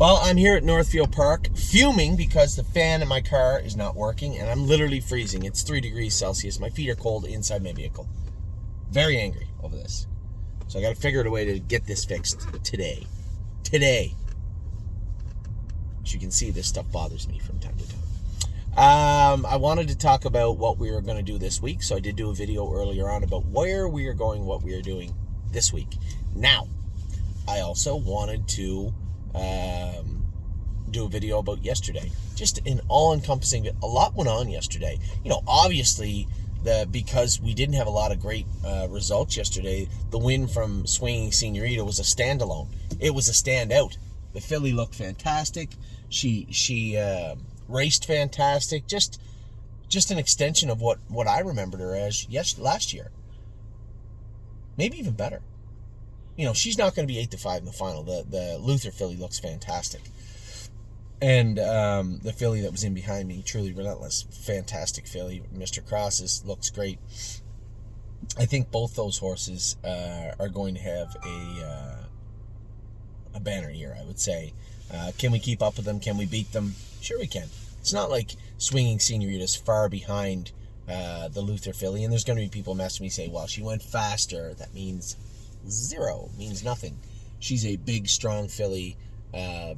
Well, I'm here at Northfield Park, fuming because the fan in my car is not working, and I'm literally freezing. It's 3 degrees Celsius. My feet are cold inside my vehicle. Very angry over this. So I got to figure out a way to get this fixed today. Today. As you can see, this stuff bothers me from time to time. I wanted to talk about what we were going to do this week, so I did do a video earlier on about where we are going, what we are doing this week. Now, I also wanted to do a video about yesterday. Just an all-encompassing, a lot went on yesterday. Obviously, because we didn't have a lot of great results yesterday, the win from Swinging Senorita was a standalone. It was a standout. The filly looked fantastic. She raced fantastic. Just an extension of what I remembered her as last year. Maybe even better. She's not going to be 8-5 in the final. The Luther filly looks fantastic. And the filly that was in behind me, Truly Relentless, fantastic filly. Mr. Crosses looks great. I think both those horses are going to have a banner year, I would say. Can we keep up with them? Can we beat them? Sure we can. It's not like Swinging Senorita's far behind the Luther filly, and there's going to be people messaging me saying, well, she went faster. That means zero, means nothing. She's a big, strong filly,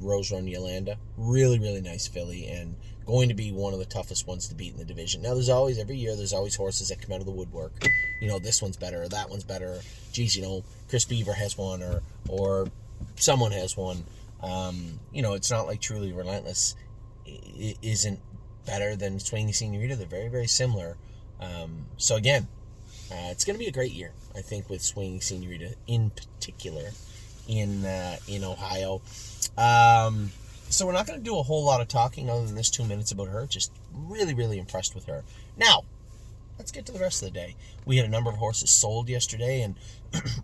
Rose Run Yolanda. Really, really nice filly, and going to be one of the toughest ones to beat in the division. Now, every year, there's always horses that come out of the woodwork. This one's better, or that one's better. Geez, Chris Beaver has one, or someone has one. It's not like Truly Relentless isn't better than Swinging Senorita. They're very, very similar. So again, it's going to be a great year, I think, with Swinging Senorita in particular in Ohio. So we're not going to do a whole lot of talking other than this 2 minutes about her. Just really, really impressed with her. Now, let's get to the rest of the day. We had a number of horses sold yesterday, and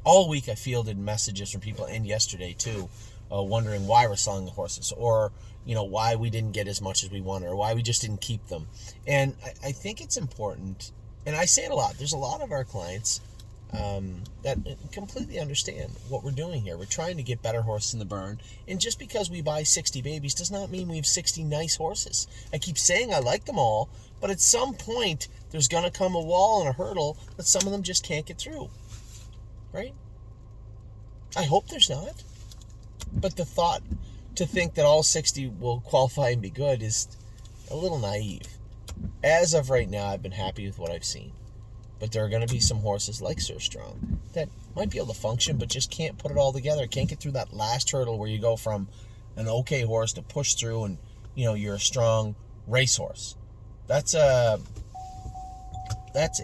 all week I fielded messages from people, and yesterday too, wondering why we're selling the horses, or why we didn't get as much as we wanted, or why we just didn't keep them. And I think it's important, and I say it a lot. There's a lot of our clients that completely understand what we're doing here. We're trying to get better horses in the burn, and just because we buy 60 babies does not mean we have 60 nice horses. I keep saying I like them all, but at some point there's going to come a wall and a hurdle that some of them just can't get through, right? I hope there's not, but the thought to think that all 60 will qualify and be good is a little naive. As of right now, I've been happy with what I've seen. But there are going to be some horses like Sir Strong that might be able to function, but just can't put it all together. Can't get through that last hurdle where you go from an okay horse to push through, and you're a strong racehorse. That's a. What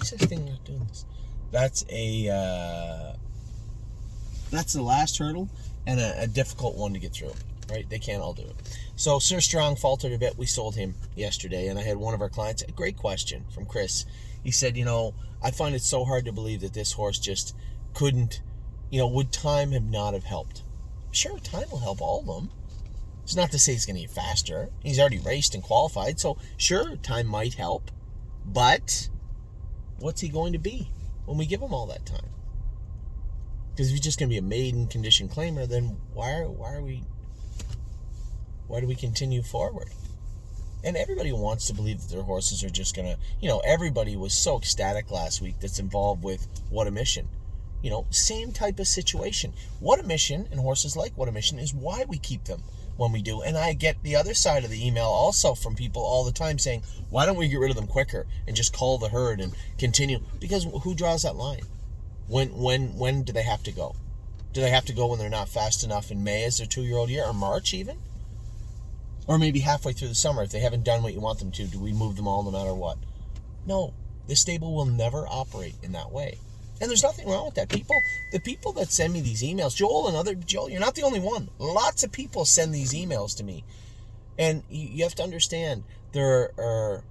is this thing not doing this? That's the last hurdle, and a difficult one to get through. Right? They can't all do it. So Sir Strong faltered a bit. We sold him yesterday, and I had one of our clients, a great question from Chris. He said, I find it so hard to believe that this horse just couldn't, would time have not have helped? Sure, time will help all of them. It's not to say he's going to get faster. He's already raced and qualified, so sure, time might help. But what's he going to be when we give him all that time? Because if he's just going to be a maiden condition claimer, then why do we continue forward? And everybody wants to believe that their horses are just going to, everybody was so ecstatic last week that's involved with What a Mission. Same type of situation. What a Mission, and horses like What a Mission, is why we keep them when we do. And I get the other side of the email also from people all the time saying, why don't we get rid of them quicker and just call the herd and continue? Because who draws that line? When do they have to go? Do they have to go when they're not fast enough in May as their 2-year-old year, or March even? Or maybe halfway through the summer, if they haven't done what you want them to, do we move them all no matter what? No, this stable will never operate in that way. And there's nothing wrong with that. The people that send me these emails, Joel, you're not the only one. Lots of people send these emails to me. And you have to understand, there's a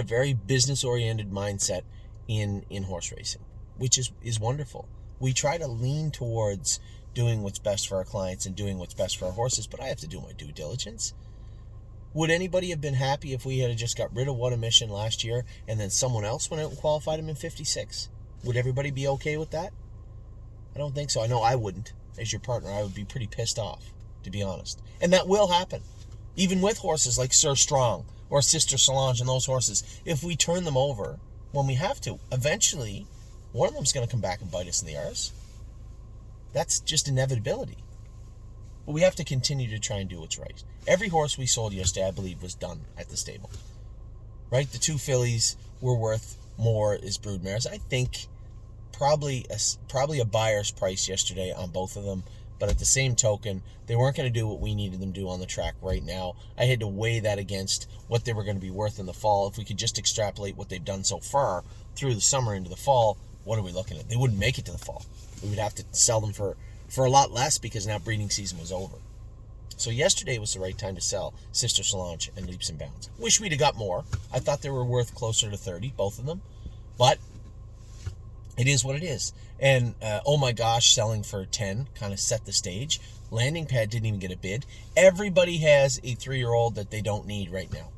very business-oriented mindset in horse racing, which is wonderful. We try to lean towards doing what's best for our clients and doing what's best for our horses, but I have to do my due diligence. Would anybody have been happy if we had just got rid of What a Mission last year and then someone else went out and qualified him in 56? Would everybody be okay with that? I don't think so. I know I wouldn't. as your partner, I would be pretty pissed off, to be honest. And that will happen. Even with horses like Sir Strong or Sister Solange and those horses, if we turn them over when we have to, eventually one of them's going to come back and bite us in the arse. That's just inevitability. But we have to continue to try and do what's right. Every horse we sold yesterday, I believe, was done at the stable. Right? The 2 fillies were worth more as broodmares. I think probably a buyer's price yesterday on both of them. But at the same token, they weren't going to do what we needed them to do on the track right now. I had to weigh that against what they were going to be worth in the fall. If we could just extrapolate what they've done so far through the summer into the fall, what are we looking at? They wouldn't make it to the fall. We would have to sell them for a lot less because now breeding season was over. So yesterday was the right time to sell Sister Solange and Leaps and Bounds. Wish we'd have got more. I thought they were worth closer to 30, both of them. But it is what it is. And oh my gosh, selling for 10 kind of set the stage. Landing Pad didn't even get a bid. Everybody has a 3-year-old that they don't need right now.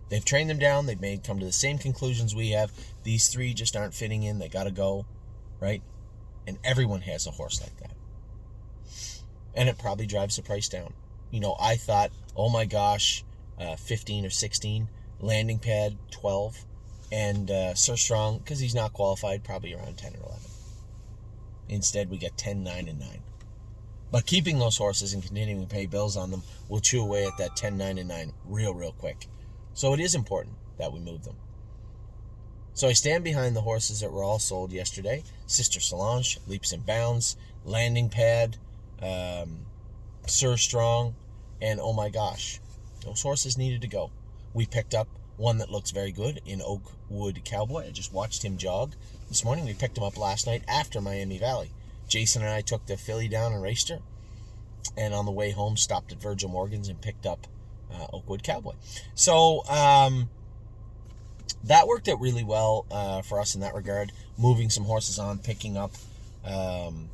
They've trained them down. They've come to the same conclusions we have. These 3 just aren't fitting in. They got to go, right? And everyone has a horse like that. And it probably drives the price down. You know, I thought, oh my gosh, 15 or 16. Landing Pad, 12. And Sir Strong, because he's not qualified, probably around 10 or 11. Instead, we get 10, 9, and 9. But keeping those horses and continuing to pay bills on them will chew away at that 10, 9, and 9 real quick. So it is important that we move them. So I stand behind the horses that were all sold yesterday. Sister Solange, Leaps and Bounds, Landing Pad, Sir Strong, and oh my gosh, those horses needed to go. We picked up one that looks very good in Oakwood Cowboy. I just watched him jog this morning. We picked him up last night after Miami Valley. Jason and I took the filly down and raced her. And on the way home, stopped at Virgil Morgan's and picked up Oakwood Cowboy. So that worked out really well for us in that regard. Moving some horses on, picking up one.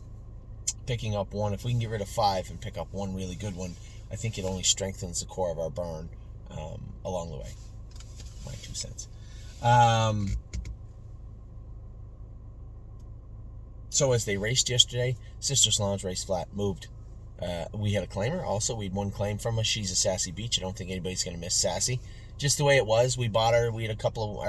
If we can get rid of 5 and pick up one really good one, I think it only strengthens the core of our barn along the way. My 2 cents. So as they raced yesterday, Sister Solange raced flat, moved. We had a claimer. Also, we had one claim from her. She's a Sassy Beach. I don't think anybody's going to miss Sassy. Just the way it was. We bought her. We had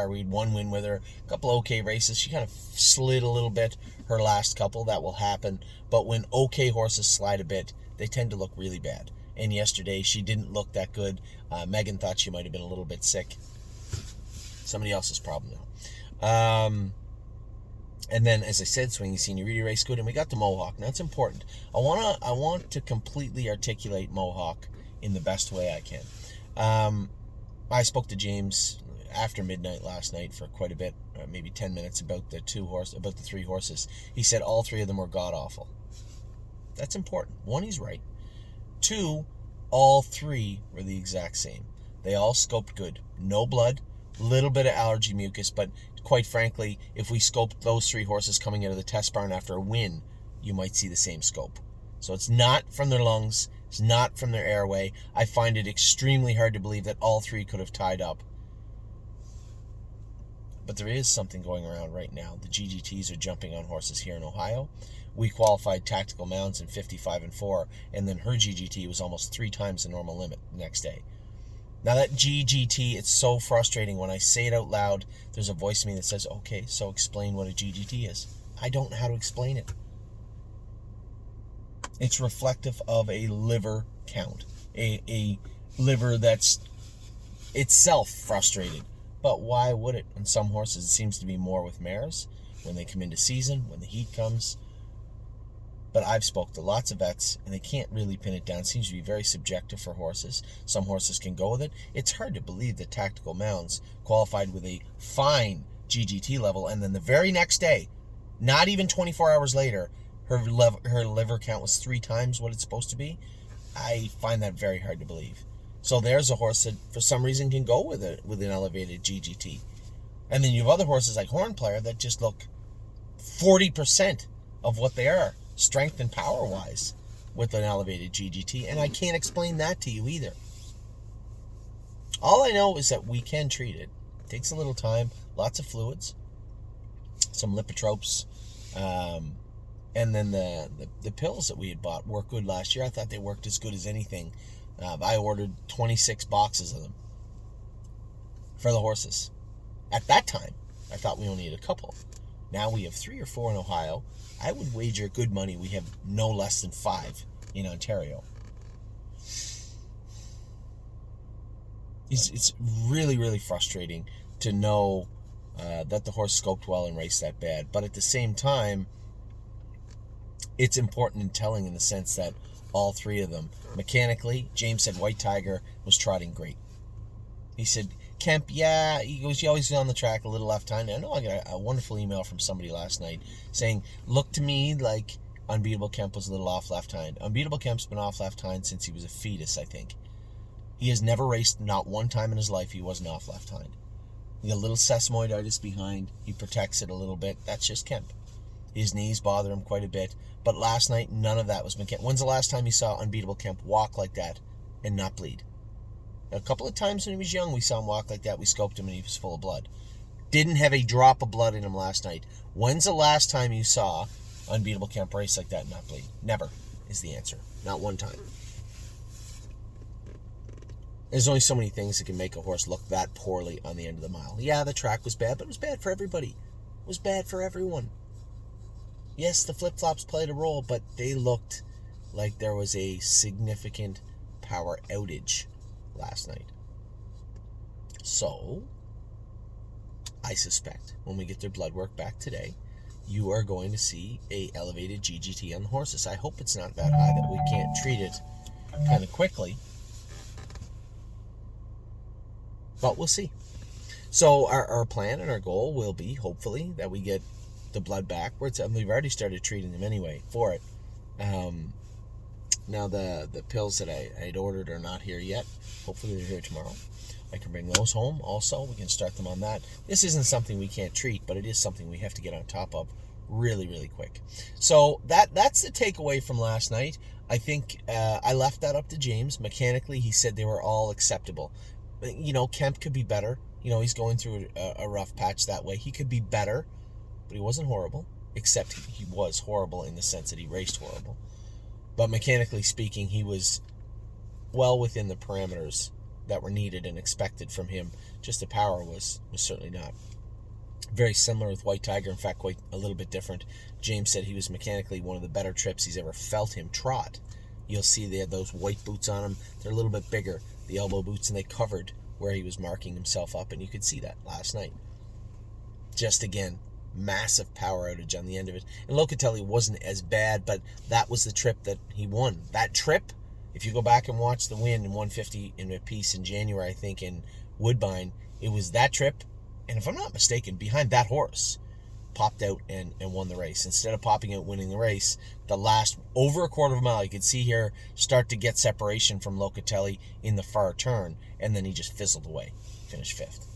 we had one win with her. A couple of okay races. She kind of slid a little bit her last couple. That will happen. But when okay horses slide a bit, they tend to look really bad. And yesterday, she didn't look that good. Megan thought she might have been a little bit sick. Somebody else's problem now. And then, as I said, Swinging Seniority race good, and we got the Mohawk. Now, it's important. I want to completely articulate Mohawk in the best way I can. I spoke to James after midnight last night for quite a bit, maybe 10 minutes, about the 3 horses. He said all 3 of them were god awful. That's important. 1, he's right. 2, all 3 were the exact same. They all scoped good. No blood, little bit of allergy mucus, but quite frankly, if we scoped those 3 horses coming out of the test barn after a win, you might see the same scope. So it's not from their lungs, it's not from their airway. I find it extremely hard to believe that all 3 could have tied up. But there is something going around right now. The GGTs are jumping on horses here in Ohio. We qualified Tactical Mounds in 55 and 4, and then her GGT was almost 3 times the normal limit the next day. Now that GGT, it's so frustrating. When I say it out loud, there's a voice in me that says, okay, so explain what a GGT is. I don't know how to explain it. It's reflective of a liver count. A liver that's itself frustrated. But why would it? On some horses, it seems to be more with mares when they come into season, when the heat comes. But I've spoke to lots of vets, and they can't really pin it down. It seems to be very subjective for horses. Some horses can go with it. It's hard to believe that Tactical Mounds qualified with a fine GGT level, and then the very next day, not even 24 hours later, her liver count was 3 times what it's supposed to be. I find that very hard to believe. So there's a horse that, for some reason, can go with an elevated GGT. And then you have other horses like Horn Player that just look 40% of what they are, strength and power-wise, with an elevated GGT. And I can't explain that to you either. All I know is that we can treat it. It takes a little time, lots of fluids, some lipotropes, And then the pills that we had bought worked good last year. I thought they worked as good as anything. I ordered 26 boxes of them for the horses. At that time, I thought we only had a couple. Now we have 3 or 4 in Ohio. I would wager good money we have no less than 5 in Ontario. It's really, really frustrating to know that the horse scoped well and raced that bad. But at the same time, it's important and telling in the sense that all 3 of them, mechanically, James said White Tiger was trotting great. He said, Kemp, yeah, he goes, you always on the track a little left-handed. I know I got a wonderful email from somebody last night saying, look to me like Unbeatable Kemp was a little off left-hand. Unbeatable Kemp's been off left-hand since he was a fetus, I think. He has never raced, not one time in his life, he wasn't off left-hand. He got a little sesamoiditis behind. He protects it a little bit. That's just Kemp. His knees bother him quite a bit. But last night, none of that was mechanical. When's the last time you saw Unbeatable Kemp walk like that and not bleed? A couple of times when he was young, we saw him walk like that. We scoped him and he was full of blood. Didn't have a drop of blood in him last night. When's the last time you saw Unbeatable Kemp race like that and not bleed? Never is the answer. Not one time. There's only so many things that can make a horse look that poorly on the end of the mile. Yeah, the track was bad, but it was bad for everybody. It was bad for everyone. Yes, the flip-flops played a role, but they looked like there was a significant power outage last night. So, I suspect when we get their blood work back today, you are going to see a elevated GGT on the horses. I hope it's not that high that we can't treat it kind of quickly. But we'll see. So our plan and our goal will be, hopefully, that we get the blood backwards. And we've already started treating them anyway for it. Now the pills that I had ordered are not here yet. Hopefully they're here tomorrow. I can bring those home also. We can start them on that. This isn't something we can't treat, but it is something we have to get on top of really, really quick. So that's the takeaway from last night. I think I left that up to James. Mechanically, he said they were all acceptable. You know, Kemp could be better. You know, he's going through a rough patch that way. He could be better, but he wasn't horrible, except he was horrible in the sense that he raced horrible. But mechanically speaking, he was well within the parameters that were needed and expected from him. Just the power was certainly not. Very similar with White Tiger, in fact, quite a little bit different. James said he was mechanically one of the better trips he's ever felt him trot. You'll see they had those white boots on him. They're a little bit bigger, the elbow boots, and they covered where he was marking himself up, and you could see that last night. Just again, massive power outage on the end of it. And Locatelli wasn't as bad, but that was the trip that he won. That trip, if you go back and watch the win in 150 in a piece in January, I think in Woodbine, it was that trip, and if I'm not mistaken, behind that horse, popped out and won the race. Instead of popping out winning the race, the last over a quarter of a mile, you could see here start to get separation from Locatelli in the far turn, and then he just fizzled away, finished 5th.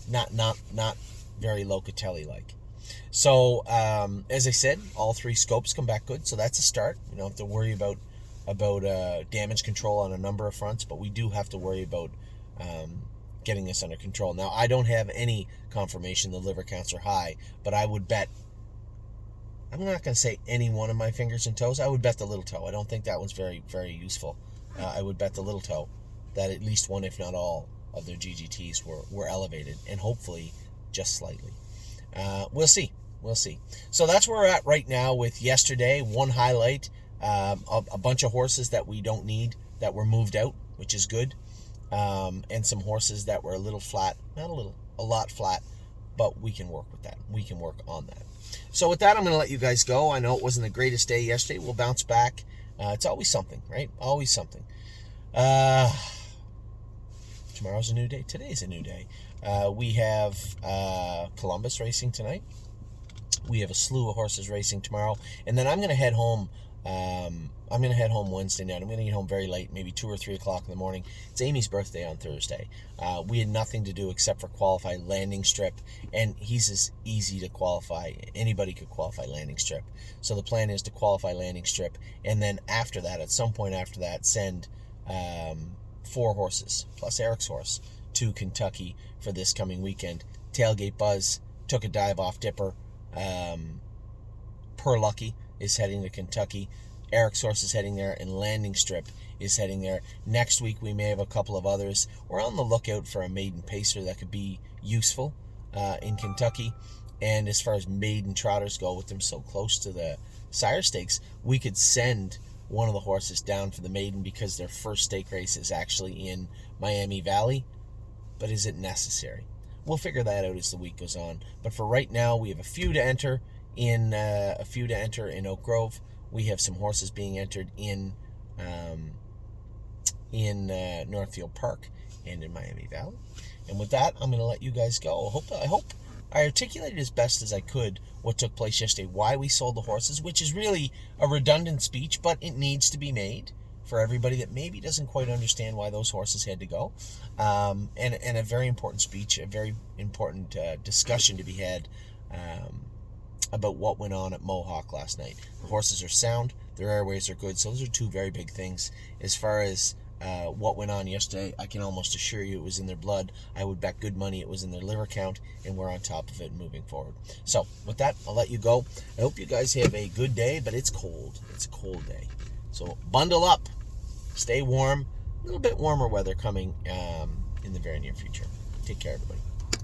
Not very Locatelli-like. So, as I said, all 3 scopes come back good, so that's a start. You don't have to worry about damage control on a number of fronts, but we do have to worry about getting this under control. Now, I don't have any confirmation the liver counts are high, but I would bet, I'm not going to say any one of my fingers and toes, I would bet the little toe. I don't think that one's very, very useful. I would bet the little toe that at least one, if not all, of their GGTs were elevated, and hopefully just slightly. We'll see. So that's where we're at right now with yesterday. One highlight, a bunch of horses that we don't need that were moved out, which is good. And some horses that were a little flat, not a little, a lot flat, but we can work with that. We can work on that. So with that, I'm going to let you guys go. I know it wasn't the greatest day yesterday. We'll bounce back. It's always something, right? Always something. Tomorrow's a new day. Today's a new day. We have Columbus racing tonight. We have a slew of horses racing tomorrow. And then I'm going to head home. I'm going to head home Wednesday night. I'm going to get home very late, maybe 2 or 3 o'clock in the morning. It's Amy's birthday on Thursday. We had nothing to do except for qualify landing strip, and he's as easy to qualify. Anybody could qualify landing strip. So the plan is to qualify landing strip, and then after that, at some point after that, send 4 horses, plus Eric's horse, to Kentucky for this coming weekend. Tailgate Buzz took a dive off Dipper. Per Lucky is heading to Kentucky. Eric's horse is heading there, and Landing Strip is heading there. Next week we may have a couple of others. We're on the lookout for a maiden pacer that could be useful in Kentucky. And as far as maiden trotters go, with them so close to the sire stakes, we could send one of the horses down for the maiden because their first stake race is actually in Miami Valley. But is it necessary? We'll figure that out as the week goes on. But for right now, we have a few to enter in Oak Grove. We have some horses being entered in Northfield Park and in Miami Valley. And with that, I'm going to let you guys go. I hope I articulated as best as I could what took place yesterday, why we sold the horses, which is really a redundant speech, but it needs to be made for everybody that maybe doesn't quite understand why those horses had to go. And a very important speech, a very important discussion to be had about what went on at Mohawk last night. The horses are sound, their airways are good, so those are two very big things. As far as what went on yesterday, I can almost assure you it was in their blood. I would bet good money it was in their liver count, and we're on top of it moving forward. So with that, I'll let you go. I hope you guys have a good day, but it's cold. It's a cold day. So bundle up, stay warm. A little bit warmer weather coming in the very near future. Take care, everybody.